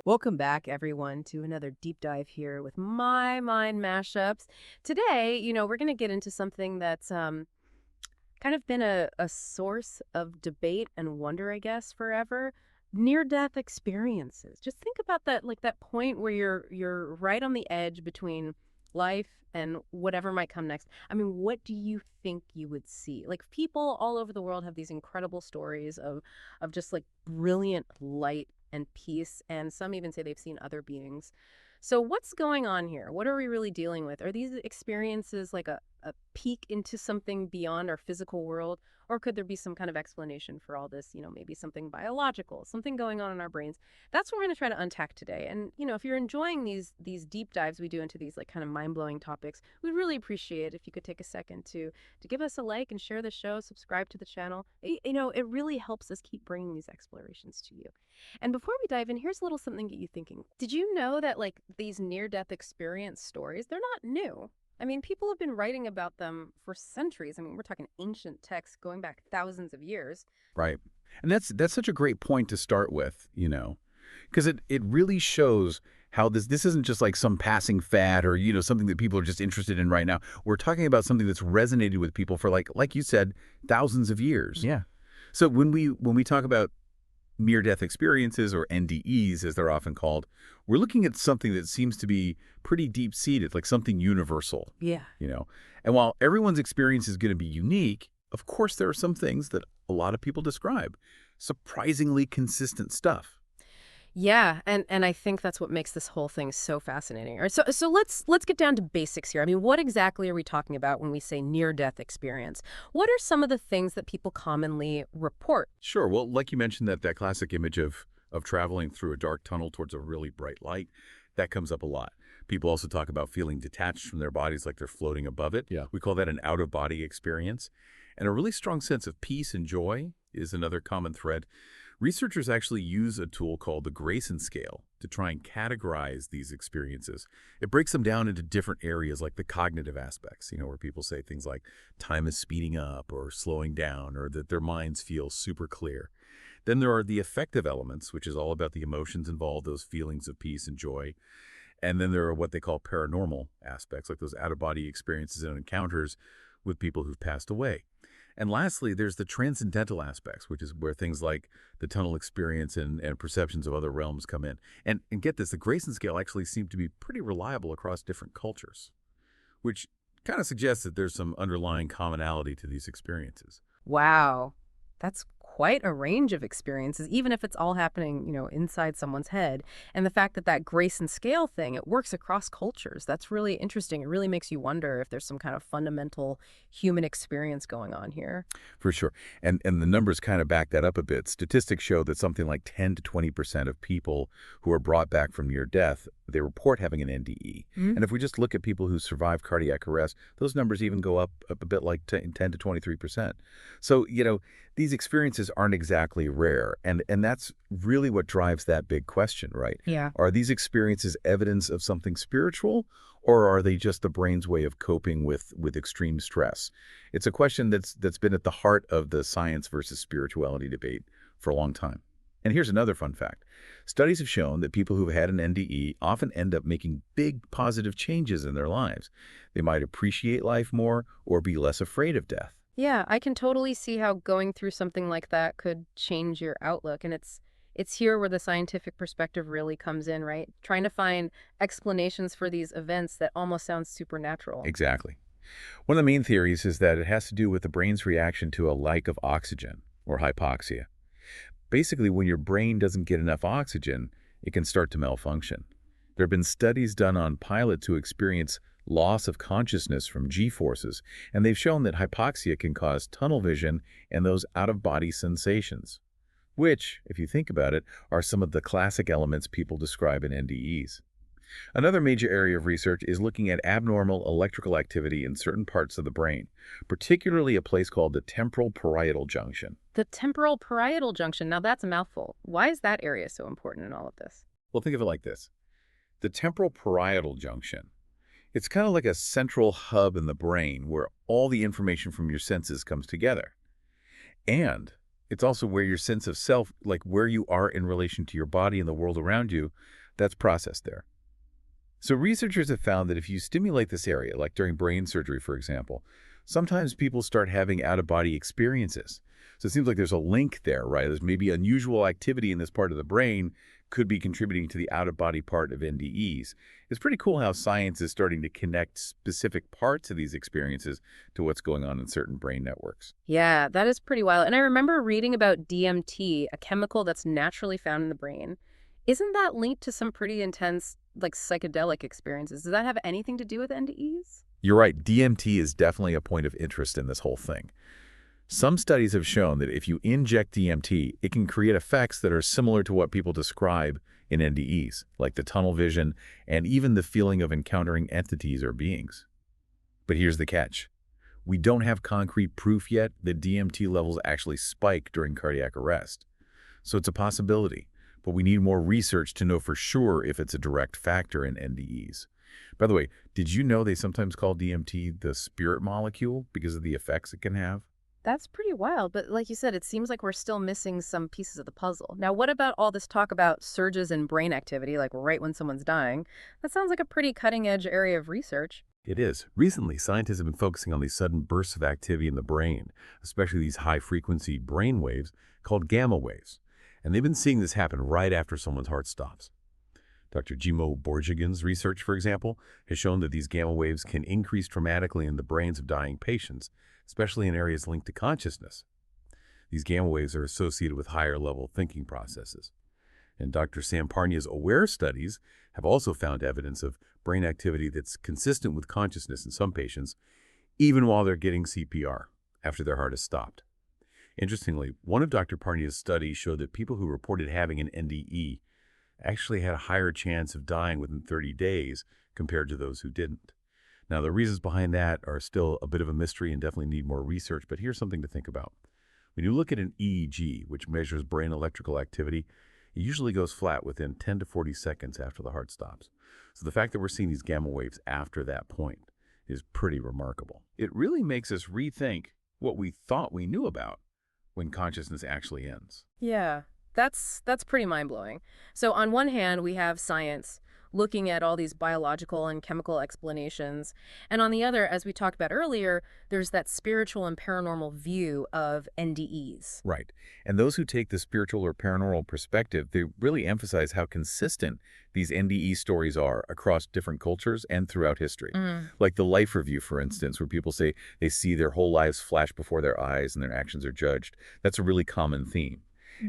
Welcome back, everyone, to another deep dive here with My Mind MashUps. Today, we're going to get into something that's kind of been a source of debate and wonder, I guess, forever. Near-death experiences. Just think about that, like that point where you're right on the edge between life and whatever might come next. I mean, what do you think you would see? Like people all over the world have these incredible stories of just like brilliant light and peace, and some even say they've seen other beings. So what's going on here? What are we really dealing with? Are these experiences like a peek into something beyond our physical world? Or could there be some kind of explanation for all this, maybe something biological, something going on in our brains? That's what we're going to try to unpack today. And, if you're enjoying these deep dives we do into these like kind of mind-blowing topics, we'd really appreciate if you could take a second to give us a like and share the show, subscribe to the channel. It really helps us keep bringing these explorations to you. And before we dive in, here's a little something to get you thinking. Did you know that like these near-death experience stories, they're not new? I mean, people have been writing about them for centuries. I mean, we're talking ancient texts going back thousands of years. Right. And that's such a great point to start with, because it really shows how this isn't just like some passing fad or, something that people are just interested in right now. We're talking about something that's resonated with people for like you said, thousands of years. Yeah. So when we talk about near-death experiences, or NDEs as they're often called, we're looking at something that seems to be pretty deep-seated, like something universal. Yeah. And while everyone's experience is going to be unique, of course there are some things that a lot of people describe. Surprisingly consistent stuff. Yeah, and I think that's what makes this whole thing so fascinating. All right, so let's get down to basics here. I mean, what exactly are we talking about when we say near-death experience? What are some of the things that people commonly report? Sure. Well, like you mentioned, that classic image of traveling through a dark tunnel towards a really bright light, that comes up a lot. People also talk about feeling detached from their bodies like they're floating above it. Yeah. We call that an out-of-body experience. And a really strong sense of peace and joy is another common thread. Researchers actually use a tool called the Grayson scale to try and categorize these experiences. It breaks them down into different areas, like the cognitive aspects, where people say things like time is speeding up or slowing down, or that their minds feel super clear. Then there are the affective elements, which is all about the emotions involved, those feelings of peace and joy. And then there are what they call paranormal aspects, like those out-of-body experiences and encounters with people who've passed away. And lastly, there's the transcendental aspects, which is where things like the tunnel experience and perceptions of other realms come in. And get this, the Grayson scale actually seemed to be pretty reliable across different cultures, which kind of suggests that there's some underlying commonality to these experiences. Wow, that's quite a range of experiences, even if it's all happening, inside someone's head. And the fact that that Grayson scale thing, it works across cultures, that's really interesting. It really makes you wonder if there's some kind of fundamental human experience going on here. For sure. And the numbers kind of back that up a bit. Statistics show that something like 10 to 20% of people who are brought back from near death, they report having an NDE. And if we just look at people who survive cardiac arrest, those numbers even go up a bit, like 10 to 23%. So, these experiences aren't exactly rare. And that's really what drives that big question, right? Yeah. Are these experiences evidence of something spiritual, or are they just the brain's way of coping with extreme stress? It's a question that's been at the heart of the science versus spirituality debate for a long time. And here's another fun fact. Studies have shown that people who've had an NDE often end up making big positive changes in their lives. They might appreciate life more or be less afraid of death. Yeah, I can totally see how going through something like that could change your outlook. And it's here where the scientific perspective really comes in, right? Trying to find explanations for these events that almost sound supernatural. Exactly. One of the main theories is that it has to do with the brain's reaction to a lack of oxygen, or hypoxia. Basically, when your brain doesn't get enough oxygen, it can start to malfunction. There have been studies done on pilots who experience loss of consciousness from G-forces, and they've shown that hypoxia can cause tunnel vision and those out-of-body sensations, which, if you think about it, are some of the classic elements people describe in NDEs. Another major area of research is looking at abnormal electrical activity in certain parts of the brain, particularly a place called the temporal parietal junction. The temporal parietal junction, now that's a mouthful. Why is that area so important in all of this? Well, think of it like this. The temporal parietal junction, it's kind of like a central hub in the brain where all the information from your senses comes together. And It's also where your sense of self, like where you are in relation to your body and the world around you, that's processed there. So researchers have found that if you stimulate this area, like during brain surgery, for example, sometimes people start having out-of-body experiences. So it seems like there's a link there, right? There's maybe unusual activity in this part of the brain could be contributing to the out-of-body part of NDEs. It's pretty cool how science is starting to connect specific parts of these experiences to what's going on in certain brain networks. Yeah, that is pretty wild. And I remember reading about DMT, a chemical that's naturally found in the brain. Isn't that linked to some pretty intense, like, psychedelic experiences? Does that have anything to do with NDEs? You're right, DMT is definitely a point of interest in this whole thing. Some studies have shown that if you inject DMT, it can create effects that are similar to what people describe in NDEs, like the tunnel vision and even the feeling of encountering entities or beings. But here's the catch. We don't have concrete proof yet that DMT levels actually spike during cardiac arrest. So it's a possibility, but we need more research to know for sure if it's a direct factor in NDEs. By the way, did you know they sometimes call DMT the spirit molecule because of the effects it can have? That's pretty wild, but like you said, it seems like we're still missing some pieces of the puzzle. Now, what about all this talk about surges in brain activity, like right when someone's dying? That sounds like a pretty cutting-edge area of research. It is. Recently, scientists have been focusing on these sudden bursts of activity in the brain, especially these high-frequency brain waves called gamma waves. And they've been seeing this happen right after someone's heart stops. Dr. Jimo Borjigin's research, for example, has shown that these gamma waves can increase dramatically in the brains of dying patients, especially in areas linked to consciousness. These gamma waves are associated with higher-level thinking processes. And Dr. Sam Parnia's AWARE studies have also found evidence of brain activity that's consistent with consciousness in some patients, even while they're getting CPR after their heart has stopped. Interestingly, one of Dr. Parnia's studies showed that people who reported having an NDE actually had a higher chance of dying within 30 days compared to those who didn't. Now, the reasons behind that are still a bit of a mystery and definitely need more research, but here's something to think about. When you look at an EEG, which measures brain electrical activity, it usually goes flat within 10 to 40 seconds after the heart stops. So the fact that we're seeing these gamma waves after that point is pretty remarkable. It really makes us rethink what we thought we knew about when consciousness actually ends. Yeah, that's pretty mind-blowing. So on one hand, we have science looking at all these biological and chemical explanations. And on the other, as we talked about earlier, there's that spiritual and paranormal view of NDEs. Right. And those who take the spiritual or paranormal perspective, they really emphasize how consistent these NDE stories are across different cultures and throughout history. Like the Life Review, for instance, where people say they see their whole lives flash before their eyes and their actions are judged. That's a really common theme.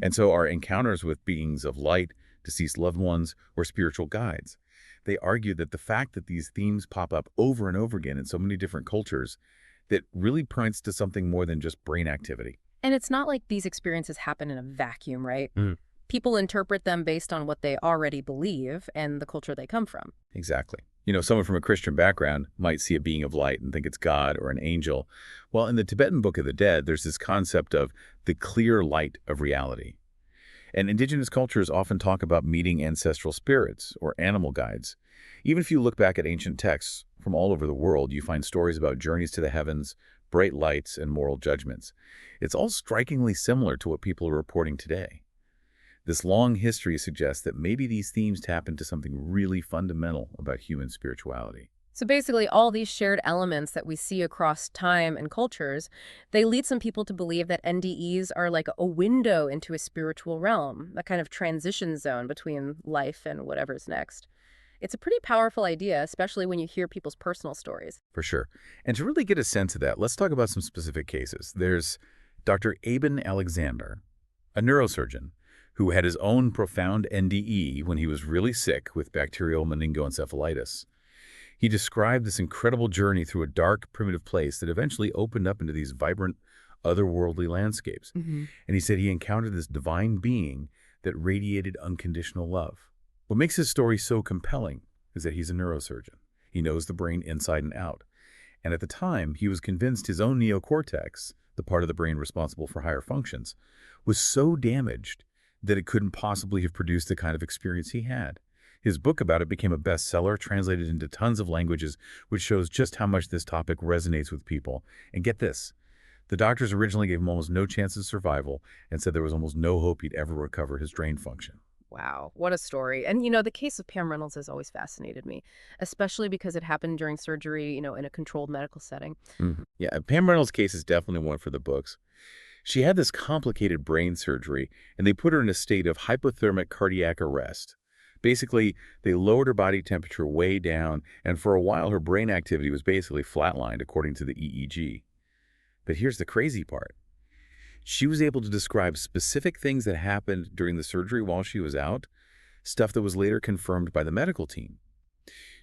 And so our encounters with beings of light, deceased loved ones, or spiritual guides, they argue that the fact that these themes pop up over and over again in so many different cultures, that really points to something more than just brain activity. And it's not like these experiences happen in a vacuum, right? Mm. People interpret them based on what they already believe and the culture they come from. Exactly. You know, someone from a Christian background might see a being of light and think it's God or an angel. Well, in the Tibetan Book of the Dead, there's this concept of the clear light of reality. And indigenous cultures often talk about meeting ancestral spirits or animal guides. Even if you look back at ancient texts from all over the world, you find stories about journeys to the heavens, bright lights, and moral judgments. It's all strikingly similar to what people are reporting today. This long history suggests that maybe these themes tap into something really fundamental about human spirituality. So basically, all these shared elements that we see across time and cultures, they lead some people to believe that NDEs are like a window into a spiritual realm, a kind of transition zone between life and whatever's next. It's a pretty powerful idea, especially when you hear people's personal stories. For sure. And to really get a sense of that, let's talk about some specific cases. There's Dr. Aben Alexander, a neurosurgeon, who had his own profound NDE when he was really sick with bacterial meningoencephalitis. He described this incredible journey through a dark, primitive place that eventually opened up into these vibrant, otherworldly landscapes. And he said he encountered this divine being that radiated unconditional love. What makes his story so compelling is that he's a neurosurgeon. He knows the brain inside and out. And at the time, he was convinced his own neocortex, the part of the brain responsible for higher functions, was so damaged that it couldn't possibly have produced the kind of experience he had. His book about it became a bestseller, translated into tons of languages, which shows just how much this topic resonates with people. And get this, The doctors originally gave him almost no chance of survival and said there was almost no hope he'd ever recover his brain function. Wow, what a story. And, the case of Pam Reynolds has always fascinated me, especially because it happened during surgery, in a controlled medical setting. Yeah, Pam Reynolds' case is definitely one for the books. She had this complicated brain surgery, and they put her in a state of hypothermic cardiac arrest. Basically, they lowered her body temperature way down, and for a while her brain activity was basically flatlined according to the EEG. But here's the crazy part. She was able to describe specific things that happened during the surgery while she was out, stuff that was later confirmed by the medical team.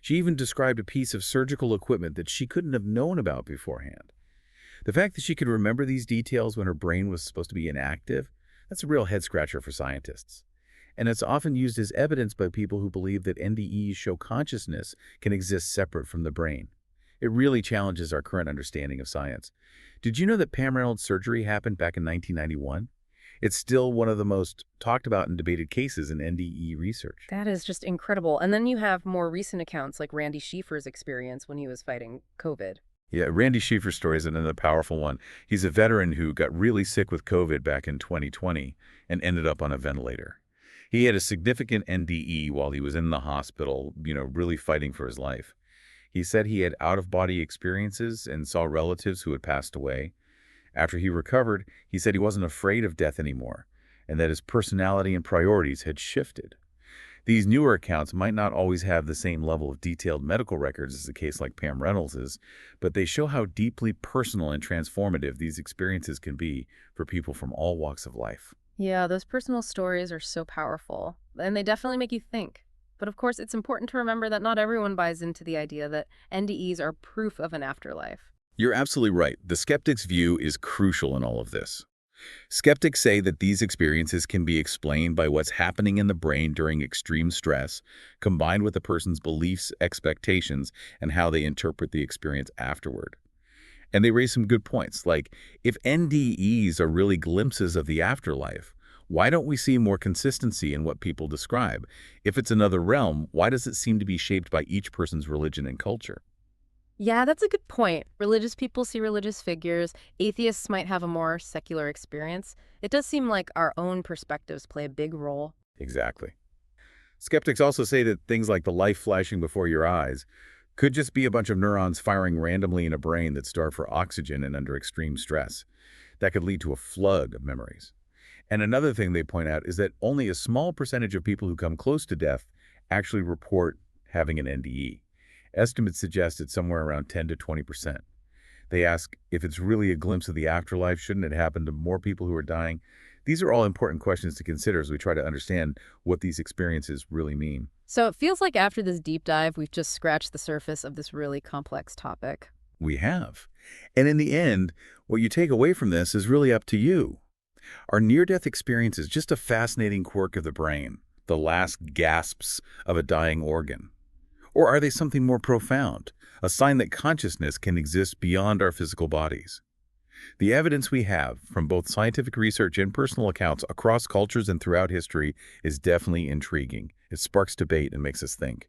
She even described a piece of surgical equipment that she couldn't have known about beforehand. The fact that she could remember these details when her brain was supposed to be inactive, that's a real head-scratcher for scientists. And it's often used as evidence by people who believe that NDEs show consciousness can exist separate from the brain. It really challenges our current understanding of science. Did you know that Pam Reynolds' surgery happened back in 1991? It's still one of the most talked about and debated cases in NDE research. That is just incredible. And then you have more recent accounts like Randy Schiefer's experience when he was fighting COVID. Yeah, Randy Schiefer's story is another powerful one. He's a veteran who got really sick with COVID back in 2020 and ended up on a ventilator. He had a significant NDE while he was in the hospital, really fighting for his life. He said he had out-of-body experiences and saw relatives who had passed away. After he recovered, he said he wasn't afraid of death anymore, and that his personality and priorities had shifted. These newer accounts might not always have the same level of detailed medical records as a case like Pam Reynolds's, but they show how deeply personal and transformative these experiences can be for people from all walks of life. Yeah, those personal stories are so powerful, and they definitely make you think. But of course, it's important to remember that not everyone buys into the idea that NDEs are proof of an afterlife. You're absolutely right. The skeptic's view is crucial in all of this. Skeptics say that these experiences can be explained by what's happening in the brain during extreme stress, combined with a person's beliefs, expectations, and how they interpret the experience afterward. And they raise some good points, like if NDEs are really glimpses of the afterlife, why don't we see more consistency in what people describe? If it's another realm, why does it seem to be shaped by each person's religion and culture? Yeah, that's a good point. Religious people see religious figures. Atheists might have a more secular experience. It does seem like our own perspectives play a big role. Exactly. Skeptics also say that things like the light flashing before your eyes could just be a bunch of neurons firing randomly in a brain that's starved for oxygen and under extreme stress. That could lead to a flood of memories. And another thing they point out is that only a small percentage of people who come close to death actually report having an NDE. Estimates suggest it's somewhere around 10 to 20%. They ask if it's really a glimpse of the afterlife, shouldn't it happen to more people who are dying? These are all important questions to consider as we try to understand what these experiences really mean. So it feels like after this deep dive, we've just scratched the surface of this really complex topic. We have. And in the end, what you take away from this is really up to you. Are near-death experiences just a fascinating quirk of the brain, the last gasps of a dying organ? Or are they something more profound, a sign that consciousness can exist beyond our physical bodies? The evidence we have from both scientific research and personal accounts across cultures and throughout history is definitely intriguing. It sparks debate and makes us think.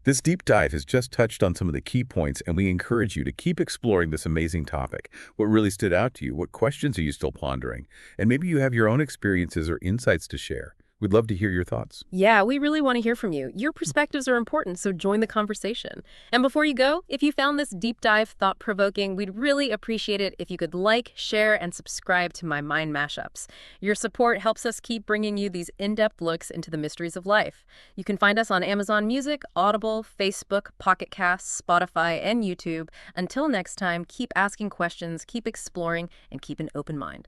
This deep dive has just touched on some of the key points, and we encourage you to keep exploring this amazing topic. What really stood out to you? What questions are you still pondering? And maybe you have your own experiences or insights to share. We'd love to hear your thoughts. Yeah, we really want to hear from you. Your perspectives are important, so join the conversation. And before you go, if you found this deep dive thought-provoking, we'd really appreciate it if you could like, share, and subscribe to My Mind MashUps. Your support helps us keep bringing you these in-depth looks into the mysteries of life. You can find us on Amazon Music, Audible, Facebook, Pocket Casts, Spotify, and YouTube. Until next time, keep asking questions, keep exploring, and keep an open mind.